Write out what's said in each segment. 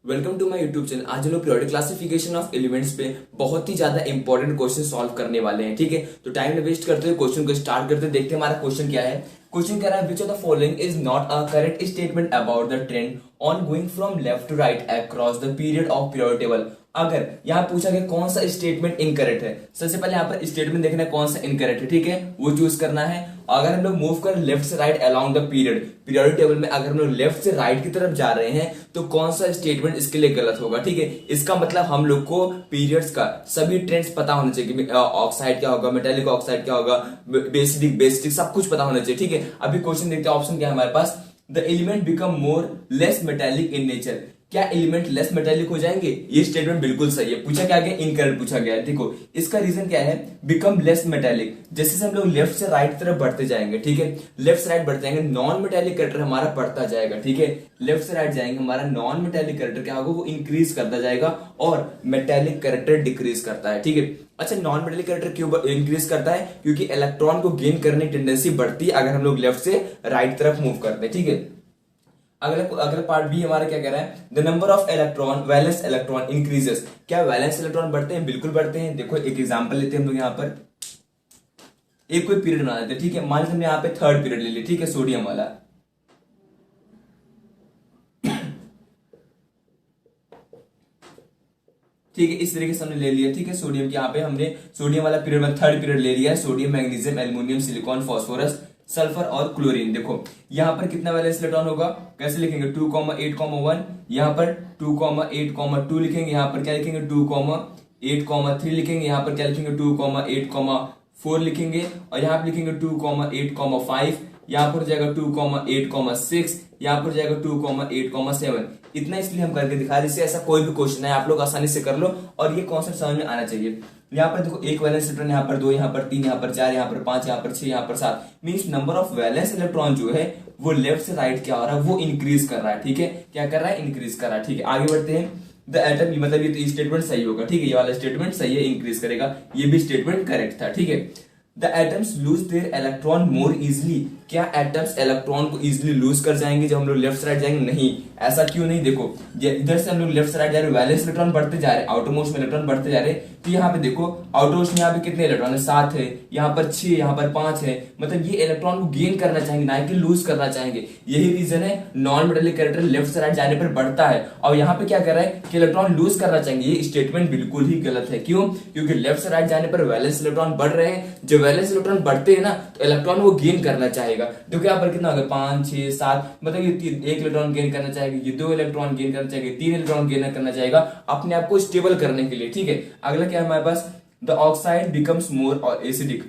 Welcome to my YouTube channel. आज हम लोग पीरियोडिक क्लासिफिकेशन ऑफ एलिमेंट्स पे बहुत ही ज्यादा इंपॉर्टेंट क्वेश्चन सॉल्व करने वाले हैं। ठीक है, तो टाइम वेस्ट करते हुए क्वेश्चन को स्टार्ट करते हैं। देखते हैं हमारा क्वेश्चन क्या है। क्वेश्चन कह रहा है, which of the following is not a correct statement about the trend on going from left to right across the period of periodic table. अगर यहाँ पूछा गया कौन सा स्टेटमेंट इनकरेक्ट है, सबसे पहले यहाँ पर स्टेटमेंट देखना है कौन सा इनकरेक्ट है। ठीक है, वो चूज करना है। अगर हम लोग मूव करें लेफ्ट से right along the periodic table में, अगर हम लोग लेफ्ट से राइट की तरफ जा रहे हैं तो कौन सा स्टेटमेंट इसके लिए गलत होगा। ठीक है, इसका मतलब हम लोग को पीरियड्स का सभी ट्रेंड्स पता होना चाहिए। ऑक्साइड क्या होगा, मेटालिक ऑक्साइड क्या होगा, बेसिक सब कुछ पता होना चाहिए। ठीक है, अभी क्वेश्चन देखते हैं। ऑप्शन क्या है हमारे पास, the element become more less metallic in nature. क्या एलिमेंट लेस मेटालिक हो जाएंगे? ये स्टेटमेंट बिल्कुल सही है। पूछा क्या गया, इनकरेक्ट पूछा गया है। देखो इसका रीजन क्या है, बिकम लेस मेटालिक। जैसे हम लोग लेफ्ट से राइट तरफ बढ़ते जाएंगे, ठीक है, लेफ्ट से राइट बढ़ते जाएंगे, नॉन मेटालिक कैरेक्टर हमारा बढ़ता जाएगा। ठीक है, लेफ्ट से राइट जाएंगे, हमारा नॉन मेटालिक कैरेक्टर क्या होगा, वो इंक्रीज करता जाएगा और मेटालिक कैरेक्टर डिक्रीज करता है। ठीक है, अच्छा, नॉन मेटालिक कैरेक्टर क्यों इंक्रीज करता है? क्योंकि इलेक्ट्रॉन को गेन करने की टेंडेंसी बढ़ती है अगर हम लोग लेफ्ट से राइट तरफ मूव करते हैं। ठीक है, अगला पार्ट बी हमारा क्या कह रहा है, the number of electron valence electron increases. क्या वैलेंस इलेक्ट्रॉन बढ़ते हैं? बिल्कुल बढ़ते हैं। देखो एक एग्जांपल लेते हैं हम लोग। यहाँ पर एक कोई पीरियड बना देते हैं। ठीक है, मान लीजिए हमने यहाँ पे थर्ड पीरियड ले लिया, ठीक है, सोडियम वाला। ठीक है, इस तरीके से हमने ले लिया। ठीक है, सोडियम यहाँ पे हमने सोडियम वाला पीरियड में थर्ड पीरियड ले लिया है। Sodium, magnesium, aluminium, silicon, phosphorus, sulphur और क्लोरीन। देखो यहाँ पर कितना वैलेंस इलेक्ट्रॉन होगा, कैसे लिखेंगे, 2,8,1। यहाँ पर 2,8,2 लिखेंगे। यहाँ पर क्या लिखेंगे, 2,8,3 लिखेंगे। यहाँ पर क्या लिखेंगे, 2,8,4 लिखेंगे। और यहाँ पर लिखेंगे 2,8,5। यहाँ पर जाएगा 2,8,6। यहाँ पर जाएगा 2,8,7। इतना इसलिए हम करके दिखा रहे हैं, ऐसा कोई भी क्वेश्चन है आप लोग आसानी से कर लो और ये कॉन्सेप्ट समझ में आना चाहिए। यहाँ पर देखो एक वैलेंस इलेक्ट्रॉन, यहाँ पर 2, यहाँ पर 3, यहाँ पर 4, यहाँ पर 5, यहाँ पर 6, यहाँ पर 7। Means number of valence electron जो है वो लेफ्ट से राइट क्या हो रहा है, वो इंक्रीज कर रहा है। ठीक है, क्या कर रहा है, इंक्रीज कर रहा है। ठीक है, आगे बढ़ते हैं। द एटम, मतलब ये तो स्टेटमेंट सही होगा। ठीक है, ये वाला स्टेटमेंट सही है, इंक्रीज करेगा। ये भी स्टेटमेंट करेक्ट था। ठीक है, the atoms lose their electron more easily. क्या एटम्स इलेक्ट्रॉन को इजिली लूज कर जाएंगे जब हम लोग लेफ्ट से राइट जाएंगे? नहीं, ऐसा क्यों नहीं। देखो इधर से हम लोग लेफ्ट से राइट जा रहे हैं, वैलेंस इलेक्ट्रॉन बढ़ते जा रहे हैं, आउटरमोस्ट में इलेक्ट्रॉन बढ़ते जा रहे हैं। तो यहाँ पे देखो आउटरमोस्ट में यहाँ पे कितने इलेक्ट्रॉन है, 7 है, यहाँ पर 6, यहाँ पर 5 है। मतलब ये इलेक्ट्रॉन को गेन करना चाहेंगे, ना कि लूज करना चाहेंगे। यही रीजन है नॉन मेटालिक कैरेक्टर लेफ्ट से राइट जाने पर बढ़ता है और यहाँ पे क्या कर रहा है कि इलेक्ट्रॉन लूज करना चाहेंगे। ये स्टेटमेंट बिल्कुल ही गलत है। क्यों? क्योंकि लेफ्ट से राइट जाने पर वैलेंस इलेक्ट्रॉन बढ़ रहे हैं। जब वैलेंस इलेक्ट्रॉन बढ़ते हैं ना तो इलेक्ट्रॉन वो गेन करना चाहेगा। देखो यहाँ पर कितना होगा, 5, 6, 7। मतलब ये 1 इलेक्ट्रॉन गेन करना चाहेगा, ये 2 इलेक्ट्रॉन गेन करना चाहेगा, 3 इलेक्ट्रॉन गेन करना चाहेगा अपने आप को स्टेबल करने के लिए। ठीक है, अगला क्या है हमारे पास, द ऑक्साइड बिकम्स मोर और एसिडिक।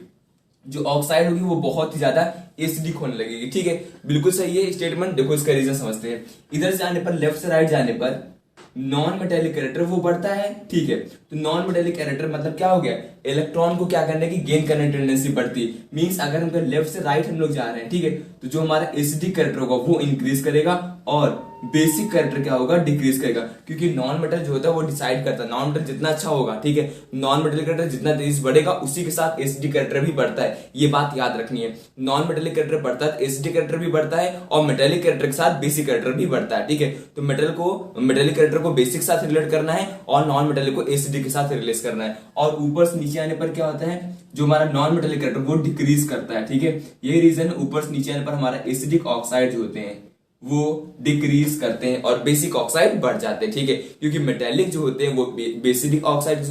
जो ऑक्साइड होगी वो बहुत ही ज्यादा एसिडिक होने लगेगी। ठीक है, बिल्कुल सही है स्टेटमेंट। देखो इसका रीजन समझते हैं। इधर से जाने पर, लेफ्ट से राइट जाने पर नॉन मेटालिक कैरेक्टर वो बढ़ता है। ठीक है, तो नॉन मेटालिक कैरेक्टर मतलब क्या हो गया, इलेक्ट्रॉन को क्या करने की, गेन करने की टेंडेंसी बढ़ती है। मींस अगर हम लेफ्ट से राइट हम लोग जा रहे हैं, ठीक है, तो जो हमारा एसिडिक कैरेक्टर होगा वो इंक्रीज करेगा और बेसिक कैरेक्टर क्या होगा, डिक्रीज करेगा। क्योंकि नॉन मेटल जो होता है वो डिसाइड करता है, नॉन मेटल जितना अच्छा होगा, ठीक है, नॉन मेटल कैरेक्टर जितना तेजी बढ़ेगा उसी के साथ एसिडिक कैरेक्टर भी बढ़ता है। ये बात याद रखनी है। नॉन मेटेलिक कैरेक्टर बढ़ता है, एसिडिक कैरेक्टर भी बढ़ता है और मेटेलिक कैरेक्टर के साथ बेसिक कैरेक्टर भी बढ़ता है। ठीक है, तो मेटेलिक कैरेक्टर को बेसिक के साथ रिलेट करना है और नॉन मेटेलिक को एसिडिक के साथ रिलेट करना है। और ऊपर से नीचे आने पर क्या होता है, जो हमारा नॉन मेटेलिक कैरेक्टर वो डिक्रीज करता है। ठीक है, यही रीजन है ऊपर से नीचे आने पर हमारा एसिडिक ऑक्साइड जो होते हैं वो डिक्रीज करते हैं और बेसिक ऑक्साइड बढ़ जाते हैं। ठीक है, क्योंकि मेटेलिक जो होते हैं वो बेसिक ऑक्साइड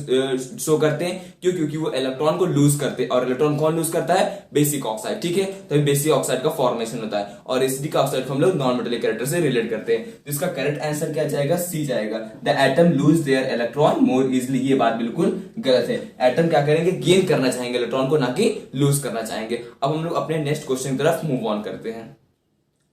शो करते हैं। क्यों? क्योंकि वो इलेक्ट्रॉन को लूज करते हैं और इलेक्ट्रॉन कौन लूज करता है, बेसिक ऑक्साइड। ठीक है, तो बेसिक ऑक्साइड का फॉर्मेशन होता है और एसिडिक ऑक्साइड को हम लोग नॉन मेटेलिक कैरेक्टर से रिलेट करते हैं। तो इसका करेक्ट आंसर क्या जाएगा, सी जाएगा। The atom lose their electron more easily. ये बात बिल्कुल गलत है। एटम क्या करेंगे, गेन करना चाहेंगे इलेक्ट्रॉन को, ना कि लूज करना चाहेंगे। अब हम लोग अपने नेक्स्ट क्वेश्चन की तरफ मूव ऑन करते हैं।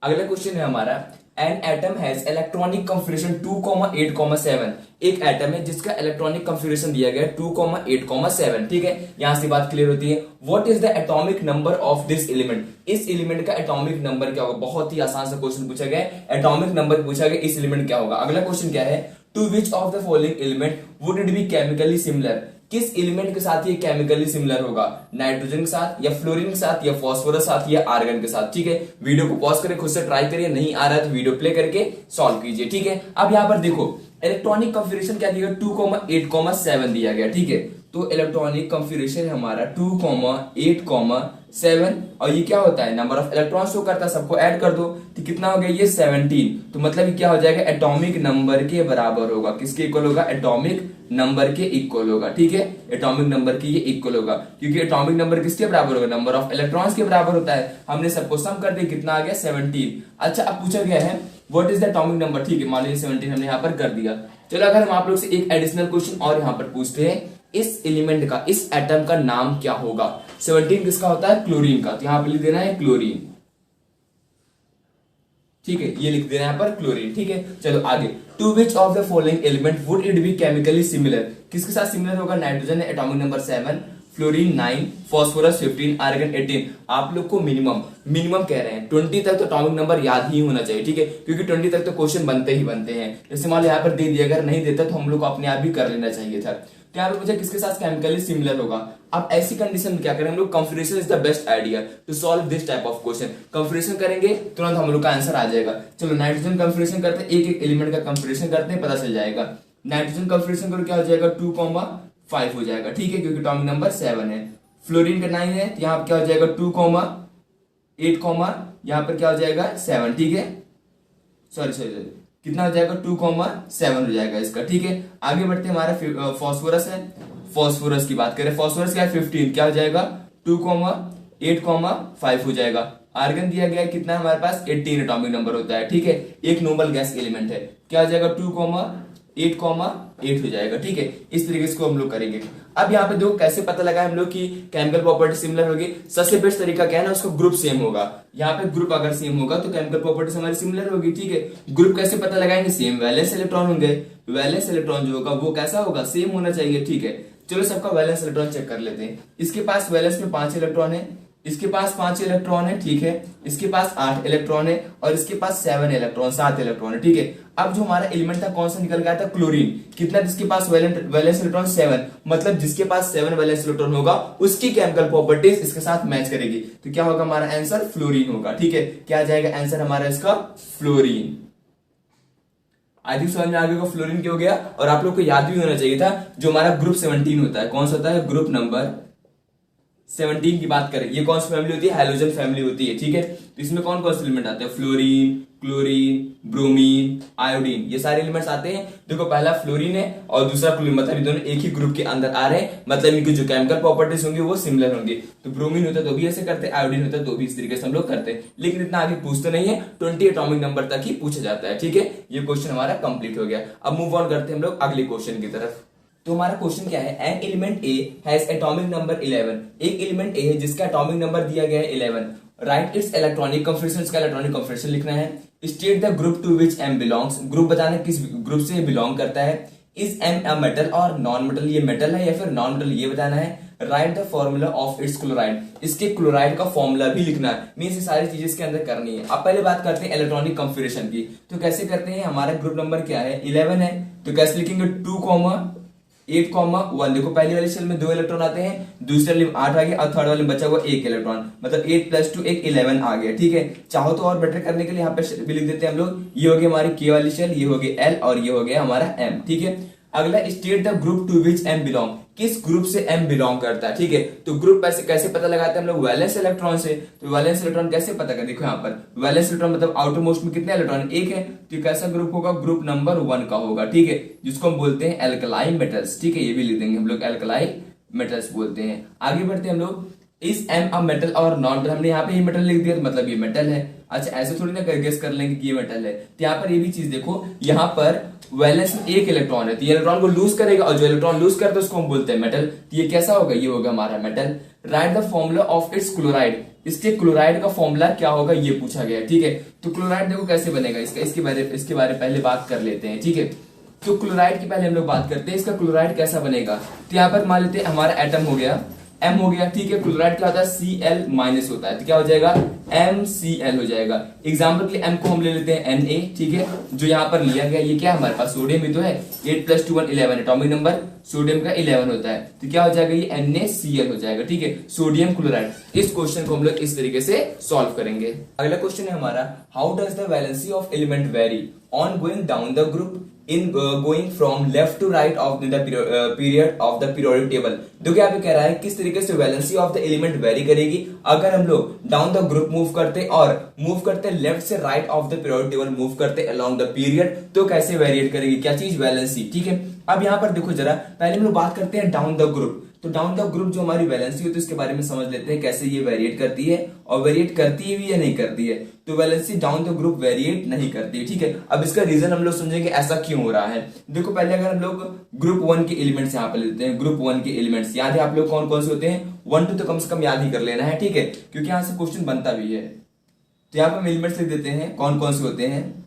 अगला क्वेश्चन है हमारा, an atom has electronic configuration 2,8,7। एक एटम है जिसका इलेक्ट्रॉनिक कॉन्फ़िगरेशन दिया गया 2,8,7। ठीक है, यहां से बात क्लियर होती है। What is the atomic number of this element. इस एलिमेंट का एटॉमिक नंबर क्या होगा। बहुत ही आसान सा क्वेश्चन पूछा गया, एटॉमिक नंबर पूछा गया, इस एलिमेंट क्या होगा। अगला क्वेश्चन क्या है, to which of the following element would it be chemically similar. किस एलिमेंट के साथ ये केमिकली सिमिलर होगा, नाइट्रोजन के साथ या फ्लोरीन के साथ या फॉस्फोरस के साथ या आर्गन के साथ। ठीक है, वीडियो को पॉज करके खुद से ट्राई करिए, नहीं आ रहा है तो वीडियो प्ले करके सॉल्व कीजिए। ठीक है, अब यहाँ पर देखो इलेक्ट्रॉनिक कॉन्फ़िगरेशन क्या दिया, 2,8,7 दिया गया, ठीक है। तो इलेक्ट्रॉनिक कॉन्फ़िगरेशन हमारा 2,8,7 और ये क्या होता है, नंबर ऑफ इलेक्ट्रॉन शो करता है, सबको ऐड कर दो तो कितना हो गया ये 17। तो मतलब ये क्या हो जाएगा, एटॉमिक नंबर के बराबर होगा, किसके इक्वल होगा, एटॉमिक नंबर के इक्वल होगा, ठीक है। एटॉमिक नंबर के ये इक्वल होगा, क्योंकि एटॉमिक नंबर किसके बराबर होगा, नंबर ऑफ इलेक्ट्रॉन्स के बराबर होता है। हमने सबको सम कर दिया, कितना आ गया 17। अच्छा अब पूछा गया है what is the atomic number, ठीक है, मान लीजिए 17 हमने यहाँ पर कर दिया। चलो अगर हम आप लोग से एक एडिशनल क्वेश्चन और यहाँ पर पूछते हैं, इस एलिमेंट का, इस एटम का नाम क्या होगा। 17 किसका होता है, क्लोरीन का, तो यहाँ पर लिख देना है क्लोरीन, ठीक है, ये लिख देना है यहाँ पर क्लोरीन, ठीक है। चलो आगे, to which of the following element would it be chemically similar, किसके साथ सिमिलर होगा, नाइट्रोजन है atomic number 7, fluorine 9, phosphorus 15, argon 18। आप लोग को मिनिमम कह रहे हैं 20 तक तो एटॉमिक नंबर याद ही होना चाहिए, ठीक है, क्योंकि 20 तक तो क्वेश्चन बनते ही बनते हैं। जैसे मान लो यहाँ पर दे दिया, अगर नहीं देता तो हम लोग को अपने आप भी कर लेना चाहिए था। तो यहाँ पे मुझे किसके साथ केमिकली सिमिलर होगा। अब ऐसी कंडीशन में क्या करें हम लोग, configuration is the best idea to solve this type of question. Configuration करेंगे तुरंत हम लोग का आंसर आ जाएगा। चलो नाइट्रोजन कॉन्फ़िगरेशन करते हैं, एक एक एलिमेंट का कॉन्फ़िगरेशन करते हैं, पता चल जाएगा। नाइट्रोजन कॉन्फ़िगरेशन करो क्या हो जाएगा, 2,5 हो जाएगा, ठीक है, क्योंकि एटॉमिक नंबर 7 है। फ्लोरीन का 9 है, यहाँ पर क्या हो जाएगा 2,8, यहाँ पर क्या हो जाएगा 7, ठीक है, सॉरी कितना हो जाएगा 2,7 हो जाएगा इसका, ठीक है। आगे बढ़ते हैं, हमारा फास्फोरस है, फास्फोरस की बात करें, फास्फोरस क्या है 15, क्या हो जाएगा 2,8,5 हो जाएगा। आर्गन दिया गया है कितना, हमारे पास 18 एटॉमिक नंबर होता है, ठीक है, एक नोबल गैस एलिमेंट है, क्या हो जाएगा 2,8,8 हो जाएगा, ठीक है। इस तरीके से हम लोग करेंगे। अब यहाँ पे देखो कैसे पता लगा हम लोग की केमिकल प्रॉपर्टी सिमिलर होगी। सबसे बेस्ट तरीका क्या है ना, उसका ग्रुप सेम होगा। यहाँ पे ग्रुप अगर सेम होगा तो केमिकल प्रॉपर्टीज हमारी सिमिलर होगी, ठीक है। ग्रुप कैसे पता लगाएंगे, सेम वैलेंस इलेक्ट्रॉन होंगे, वैलेंस इलेक्ट्रॉन जो होगा वो कैसा होगा, सेम होना चाहिए, ठीक है। चलो सबका वैलेंस इलेक्ट्रॉन चेक कर लेते हैं। इसके पास वैलेंस में 5 इलेक्ट्रॉन है, इसके पास 5 इलेक्ट्रॉन है, ठीक है, इसके पास 8 इलेक्ट्रॉन है और इसके पास 7 इलेक्ट्रॉन 7 इलेक्ट्रॉन है, ठीक है। अब जो हमारा एलिमेंट था कौन सा निकल गया था, क्लोरीन। कितना, जिसके पास वैलेंस इलेक्ट्रॉन 7, मतलब जिसके पास 7 वैलेंस इलेक्ट्रॉन होगा उसकी केमिकल प्रॉपर्टीज इसके साथ मैच करेगी। तो क्या होगा हमारा आंसर, फ्लोरीन होगा, ठीक है। क्या आ जाएगा आंसर हमारा इसका, फ्लोरीन। आई थिंक समझ में आ गया फ्लोरीन क्या हो गया। और आप लोग को याद भी होना चाहिए था जो हमारा ग्रुप 17 होता है, कौन सा होता है, ग्रुप नंबर 17 की बात करें, ये कौन सी फैमिली होती है, हैलोजन फैमिली होती है, ठीक है। तो इसमें कौन कौन से एलिमेंट आते हैं, फ्लोरीन, क्लोरीन, ब्रोमीन, आयोडीन, ये सारे एलिमेंट्स आते हैं। देखो पहला फ्लोरीन है और दूसरा क्लोरीन, मतलब ये दोनों एक ही ग्रुप के अंदर आ रहे हैं, मतलब इनकी जो केमिकल प्रॉपर्टीज होंगी वो सिमिलर होंगी। तो ब्रोमीन होता है तो भी ऐसे करते हैं, आयोडीन होता है तो भी इस तरीके से हम लोग करते हैं, लेकिन इतना आगे पूछते नहीं है, 20 एटॉमिक नंबर तक ही पूछा जाता है, ठीक है। ये क्वेश्चन हमारा कंप्लीट हो गया। अब मूव ऑन करते हैं हम लोग अगले क्वेश्चन की तरफ। तो हमारा क्वेश्चन क्या है, an element A has atomic number 11। एक एलिमेंट ए है जिसका एटॉमिक नंबर दिया गया है 11। राइट इट्स इलेक्ट्रॉनिक कॉन्फ़िगरेशन, इसका इलेक्ट्रॉनिक कॉन्फ़िगरेशन लिखना है। State the group to which M belongs, group बताना किस ग्रुप से बिलोंग करता है। इज एम अ मेटल और नॉन मेटल, ये मेटल है या फिर नॉन मेटल ये बताना है। Right the formula of its chloride, इसके क्लोराइड का फॉर्मूला भी लिखना है। मींस ये सारी चीजें इसके अंदर करनी है। अब पहले बात करते हैं इलेक्ट्रॉनिक कॉन्फ़िगरेशन की। तो कैसे करते हैं, हमारा ग्रुप नंबर क्या है 11 है, तो कैसे लिखेंगे 2,8,1। देखो पहली वाली शेल में 2 इलेक्ट्रॉन आते हैं, दूसरे वाले में 8 आ गया और थर्ड वाले में बचा हुआ 1 इलेक्ट्रॉन, मतलब 8 + 2 एक 11 आ गया, ठीक है। चाहो तो और बेटर करने के लिए यहाँ पे भी लिख देते हैं हम लोग। ये हो गई हमारी के वाली शेल, ये हो गई एल और ये हो गया हमारा एम, ठीक है। अगला state the group to which M belong, किस ग्रुप से एम बिलोंग करता है, ठीक है। तो ग्रुप कैसे पता लगाते हैं हम लोग, वैलेंस इलेक्ट्रॉन से। तो वैलेंस इलेक्ट्रॉन कैसे पता करें, देखो यहाँ पर वैलेंस इलेक्ट्रॉन मतलब आउटर मोस्ट में कितने इलेक्ट्रॉन, 1 है, तो कैसा ग्रुप होगा, ग्रुप नंबर 1 का होगा, ठीक है, जिसको हम बोलते हैं एल्कलाई मेटल्स, ठीक है, ये भी लिख देंगे हम लोग, एल्कलाई मेटल्स बोलते हैं। आगे बढ़ते हैं हम लोग, इज एम अ मेटल और नॉन मेटल, हमने यहाँ पे ये मेटल लिख दिया तो मतलब ये मेटल है। अच्छा ऐसे थोड़ी ना गेस कर लेंगे कि ये मेटल है। तो यहाँ पर ये भी चीज देखो, यहाँ पर वैलेंस में 1 इलेक्ट्रॉन है, तो ये इलेक्ट्रॉन को लूज करेगा और जो इलेक्ट्रॉन लूज करता है उसको हम बोलते हैं मेटल। तो ये कैसा होगा, ये होगा हमारा metal. Right the formula of its chloride, इसके क्लोराइड का फॉर्मूला क्या होगा ये पूछा गया, ठीक है। तो क्लोराइड देखो कैसे बनेगा, इसके बारे पहले बात कर लेते हैं, ठीक है। तो क्लोराइड की पहले हम लोग बात करते हैं, इसका क्लोराइड कैसा बनेगा। तो यहाँ पर मान लेते हैं हमारा एटम हो गया, M हो गया, ठीक है। क्लोराइड क्या होता है, Cl- होता है, तो क्या हो जाएगा MCl हो जाएगा। एग्जाम्पल के लिए M को हम ले लेते हैं Na, ठीक है, जो यहाँ पर लिया गया ये क्या है हमारे पास, सोडियम ही तो है, 8 + 2 11, एटॉमिक नंबर सोडियम का 11 होता है, तो क्या हो जाएगा ये NaCl हो जाएगा, ठीक है, सोडियम क्लोराइड। इस क्वेश्चन को हम लोग इस तरीके से सॉल्व करेंगे। अगला क्वेश्चन है हमारा, how does the valency of element vary on going down the group. In going from left to right of the period of the periodic table. देखो यहाँ पे कह रहा है किस तरीके से valency of the element vary करेगी अगर हम लोग डाउन द ग्रुप मूव करते और मूव करते लेफ्ट से right of the periodic table move करते अलोंग द पीरियड, तो कैसे वेरिएट करेगी क्या चीज, वैलेंसी। ठीक है, अब यहाँ पर देखो जरा, पहले हम लोग बात करते हैं डाउन द ग्रुप। तो डाउन द ग्रुप जो हमारी वैलेंसी होती है उसके बारे में समझ लेते हैं कैसे ये वेरिएट करती है और वेरिएट करती है भी या नहीं करती है। तो valency down the group variate नहीं करती है। ठीक है, अब इसका रीजन हम लोग समझेंगे ऐसा क्यों हो रहा है। देखो पहले अगर हम लोग ग्रुप 1 के एलिमेंट्स यहाँ पे लेते हैं, ग्रुप 1 के एलिमेंट्स याद है आप लोग कौन कौन से होते हैं, 1 2 तो कम से कम याद ही कर लेना है। ठीक है, क्योंकि यहाँ से क्वेश्चन बनता भी है। तो यहाँ पे हम एलिमेंट्स लिख देते हैं कौन कौन से होते हैं।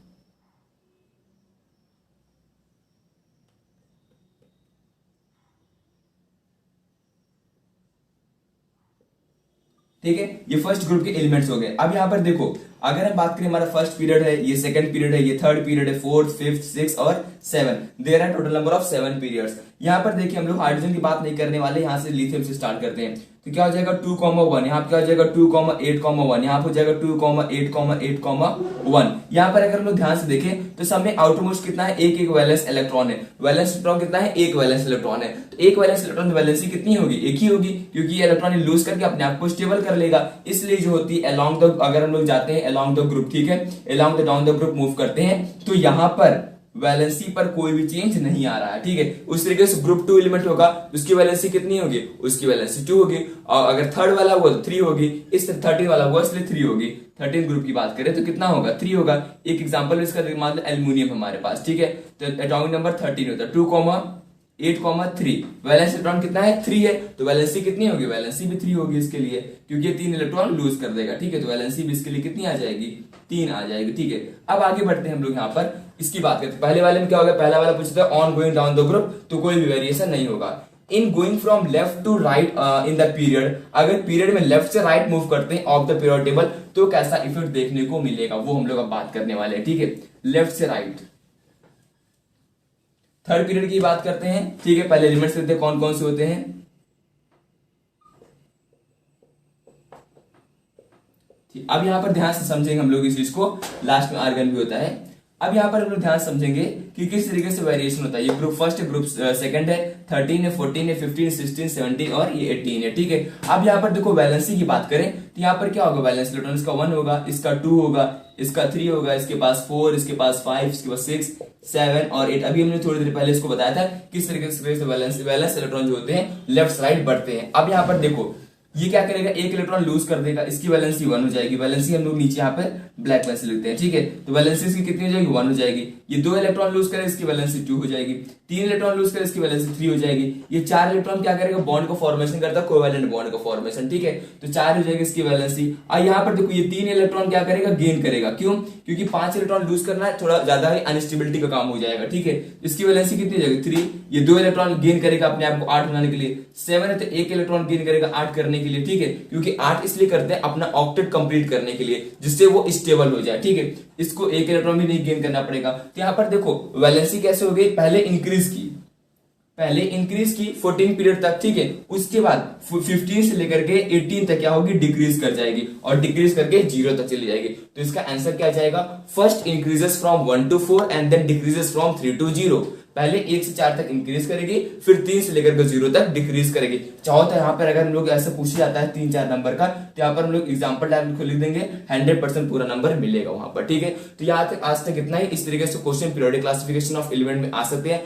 ठीक है, ये फर्स्ट ग्रुप के एलिमेंट्स हो गए। अब यहाँ पर देखो अगर हम बात करें हमारा फर्स्ट पीरियड है, ये सेकंड पीरियड है, ये थर्ड पीरियड है, फोर्थ, फिफ्थ, सिक्स और 7, there are total number of 7 periods. यहाँ पर देखिए हम लोग हाइड्रोजन की बात नहीं करने वाले, यहाँ से लिथियम से स्टार्ट करते हैं। तो क्या हो जाएगा 2,1, यहाँ पे क्या हो जाएगा 2,8,1, यहाँ पे हो जाएगा 2,8,8,1। यहाँ पर अगर हम लोग ध्यान से देखें तो सब में आउटरमोस्ट कितना है, एक एक वैलेंस इलेक्ट्रॉन है। वैलेंस इलेक्ट्रॉन कितना है, एक वैलेंस इलेक्ट्रॉन है। तो एक वैलेंस इलेक्ट्रॉन वैलेंसी कितनी होगी, एक ही होगी, क्योंकि ये इलेक्ट्रॉन लूज करके अपने आप को स्टेबल कर लेगा। इसलिए जो होती है अलोंग द, अगर हम लोग जाते हैं अलोंग द ग्रुप, ठीक है, along the down the group move करते हैं, तो यहाँ पर वैलेंसी पर कोई भी चेंज नहीं आ रहा है। ठीक है, उस तरीके से ग्रुप 2 एलिमेंट होगा, उसकी वैलेंसी कितनी होगी, उसकी वैलेंसी 2 होगी। और अगर थर्ड वाला हुआ तो 3 होगी, इस 13 वाला हुआ इसलिए 3 होगी। 13 ग्रुप की बात करें तो कितना होगा, 3 होगा। एक एग्जांपल इसका मान लो एल्यूमिनियम हमारे पास, ठीक है, तो एटॉमिक नंबर 13 होता है, 2,8,3। वैलेंस इलेक्ट्रॉन कितना है, 3 है, तो वैलेंसी कितनी होगी, वैलेंसी भी 3 होगी इसके लिए, क्योंकि 3 इलेक्ट्रॉन लूज कर देगा। ठीक है, तो वैलेंसी भी इसके लिए कितनी आ जाएगी, 3 आ जाएगी। ठीक है, अब आगे बढ़ते हैं हम लोग यहाँ पर इसकी बात करते हैं। पहले वाले में क्या होगा, पहला वाला पूछता है on going down the group, तो कोई भी वेरिएशन नहीं होगा। In going from left to right in the period, अगर पीरियड में लेफ्ट से राइट मूव करते हैं ऑफ द पीरियड टेबल, तो कैसा इफेक्ट देखने को मिलेगा, वो हम लोग अब बात करने वाले हैं। ठीक है, लेफ्ट से राइट थर्ड पीरियड की बात करते हैं। ठीक है, पहले एलिमेंट्स देखते हैं कौन कौन से होते हैं। अब यहां पर ध्यान से समझेंगे हम लोग इस चीज को, लास्ट में आर्गन भी होता है। अब यहाँ पर हम लोग ध्यान समझेंगे कि किस तरीके से वेरिएशन होता है। ये ग्रुप फर्स्ट है, ग्रुप सेकंड है, 13 है, 14 है, 15, 16, 17 और ये 18 है। ठीक है, अब यहाँ पर देखो वैलेंसी की बात करें तो यहाँ पर क्या होगा, वैलेंस इलेक्ट्रॉन इसका 1 होगा, इसका 2 होगा, इसका 3 होगा, इसके पास 4, इसके पास 5, इसके पास 6, 7 और 8। अभी हमने थोड़ी देर पहले इसको बताया था किस तरीके से वैलेंस इलेक्ट्रॉन जो होते हैं लेफ्ट राइट बढ़ते हैं। अब यहाँ पर देखो ये क्या करेगा, एक इलेक्ट्रॉन लूज कर देगा, इसकी वैलेंसी 1 हो जाएगी। वैलेंसी हम लोग नीचे यहाँ पे ब्लैक पेन से लिखते हैं। ठीक है, तो वैलेंसी इसकी कितनी हो जाएगी, 1 हो जाएगी। ये 2 इलेक्ट्रॉन लूज करे, इसकी वैलेंसी 2 हो जाएगी। 3 इलेक्ट्रॉन लूज करे, इसकी वैलेंसी 3 हो जाएगी। ये 4 इलेक्ट्रॉन क्या करेगा, बॉन्ड को फॉर्मेशन करता है, कोवेलेंट बॉन्ड का फॉर्मेशन। ठीक है, तो 4 हो जाएगी इसकी वैलेंसी। और यहाँ पर देखो ये 3 इलेक्ट्रॉन क्या करेगा, गेन करेगा। क्यों, क्योंकि 5 इलेक्ट्रॉन लूज करना है, थोड़ा ज्यादा ही अनस्टेबिलिटी का काम हो जाएगा। ठीक है, इसकी वैलेंसी कितनी हो जाएगी, 3। ये 2 इलेक्ट्रॉन गेन करेगा अपने आप को 8 बनाने के लिए। 7 है तो 1 इलेक्ट्रॉन गेन करेगा 8 करने के लिए। ठीक है, क्योंकि 8 इसलिए करते हैं अपना ऑक्टेट कंप्लीट करने के लिए, जिससे वो स्टेबल हो जाए। ठीक है, इसको 1 इलेक्ट्रॉन भी नहीं गेन करना पड़ेगा। तो यहाँ पर देखो वैलेंसी कैसे हो गई, पहले इंक्रीज की 14 पीरियड तक। ठीक है, उसके बाद 15 से लेकर के 18 तक क्या होगी, डिक्रीज कर जाएगी और डिक्रीज करके 0 तक चली जाएगी। तो इसका आंसर क्या जाएगा, first increases from 1 to 4 and then decreases from 3 to 0। पहले 1 से 4 तक इंक्रीज करेगी, फिर 3 से लेकर के 0 तक डिक्रीज करेगी। चाहो तो यहाँ पर अगर हम लोग ऐसे पूछा जाता है 3-4 नंबर का, तो यहाँ पर हम लोग एग्जाम्पल टाइप लिख देंगे, 100% पूरा नंबर मिलेगा वहां पर। ठीक है, तो यहाँ तक आज तक इतना ही। इस तरीके से question periodic classification of element में आ सकते हैं।